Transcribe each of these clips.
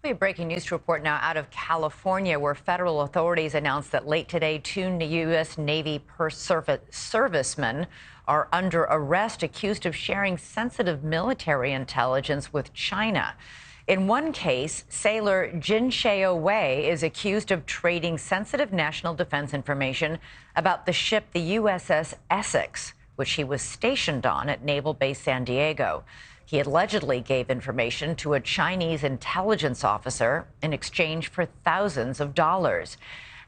We have breaking news report now out of California, where federal authorities announced that late today, two U.S. Navy servicemen are under arrest, accused of sharing sensitive military intelligence with China. In one case, sailor Jin Sheo Wei is accused of trading sensitive national defense information about the ship, the USS Essex, which he was stationed on at Naval Base San Diego. He allegedly gave information to a Chinese intelligence officer in exchange for thousands of dollars.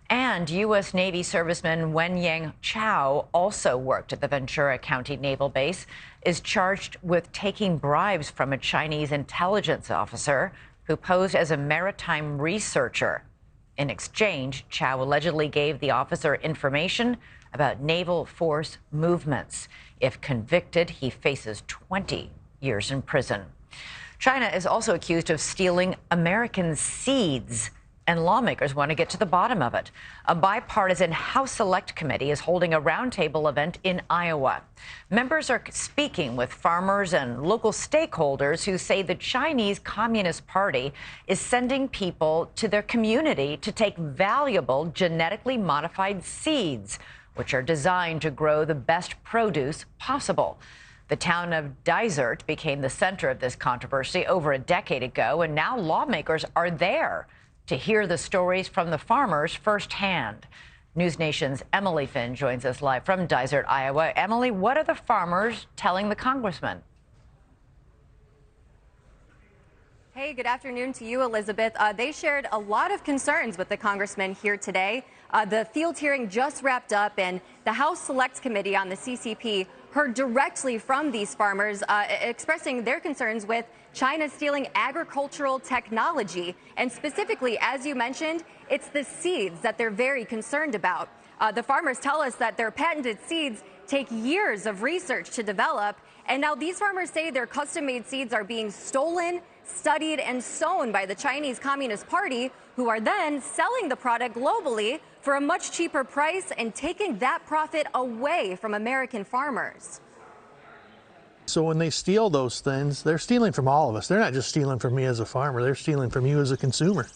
And U.S. Navy serviceman Wen-Yang Chow, also worked at the Ventura County Naval Base, is charged with taking bribes from a Chinese intelligence officer who posed as a maritime researcher. In exchange, Chow allegedly gave the officer information about naval force movements. If convicted, he faces 20 years in prison. China is also accused of stealing American seeds, and lawmakers want to get to the bottom of it. A bipartisan House Select Committee is holding a roundtable event in Iowa. Members are speaking with farmers and local stakeholders who say the Chinese Communist Party is sending people to their community to take valuable genetically modified seeds, which are designed to grow the best produce possible. The town of Dysart became the center of this controversy over a decade ago, and now lawmakers are there to hear the stories from the farmers firsthand. NewsNation's Emily Finn joins us live from Dysart, Iowa. Emily, what are the farmers telling the congressman? Hey, good afternoon to you, Elizabeth. They shared a lot of concerns with the congressman here today. The field hearing just wrapped up, and the House Select Committee on the CCP heard directly from these farmers expressing their concerns with China stealing agricultural technology. And specifically, as you mentioned, it's the seeds that they're very concerned about. The farmers tell us that their patented seeds take years of research to develop. And now these farmers say their custom-made seeds are being stolen, studied, and sown by the Chinese Communist Party, who are then selling the product globally for a much cheaper price and taking that profit away from American farmers. So when they steal those things, they're stealing from all of us. They're not just stealing from me as a farmer, they're stealing from you as a consumer.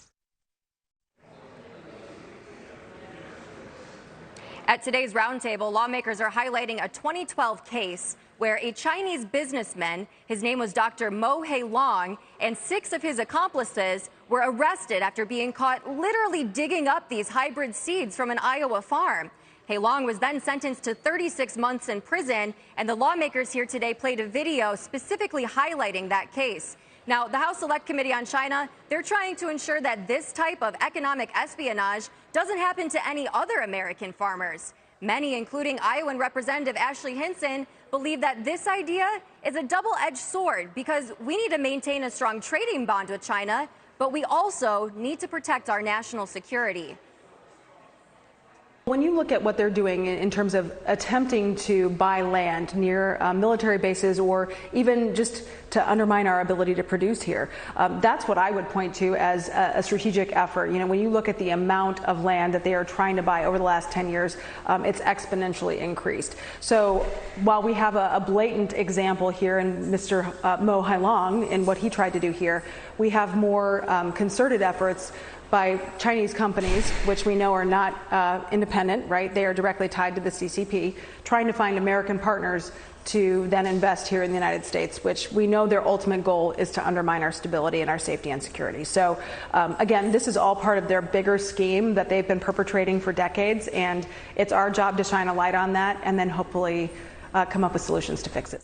At today's roundtable, lawmakers are highlighting a 2012 case where a Chinese businessman, his name was Dr. Mo Hailong, and 6 of his accomplices were arrested after being caught literally digging up these hybrid seeds from an Iowa farm. Hailong was then sentenced to 36 months in prison, and the lawmakers here today played a video specifically highlighting that case. Now, the House Select Committee on China, they're trying to ensure that this type of economic espionage doesn't happen to any other American farmers. Many, including Iowan Representative Ashley Hinson, believe that this idea is a double-edged sword because we need to maintain a strong trading bond with China, but we also need to protect our national security. When you look at what they're doing in terms of attempting to buy land near military bases or even just to undermine our ability to produce here, that's what I would point to as a strategic effort. You know, when you look at the amount of land that they are trying to buy over the last 10 years, it's exponentially increased. So while we have a blatant example here in Mr. Mo Hailong and what he tried to do here, we have more concerted efforts by Chinese companies, which we know are not independent, right? They are directly tied to the CCP, trying to find American partners to then invest here in the United States, which we know their ultimate goal is to undermine our stability and our safety and security. So again, this is all part of their bigger scheme that they've been perpetrating for decades, and it's our job to shine a light on that and then hopefully come up with solutions to fix it.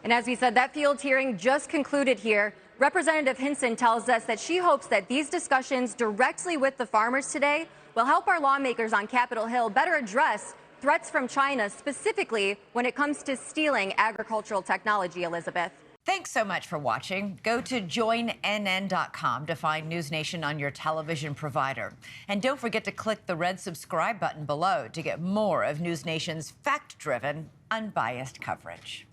And as we said, that field hearing just concluded here. Representative Hinson tells us that she hopes that these discussions directly with the farmers today will help our lawmakers on Capitol Hill better address threats from China, specifically when it comes to stealing agricultural technology, Elizabeth. Thanks so much for watching. Go to joinnn.com to find NewsNation on your television provider. And don't forget to click the red subscribe button below to get more of NewsNation's fact-driven, unbiased coverage.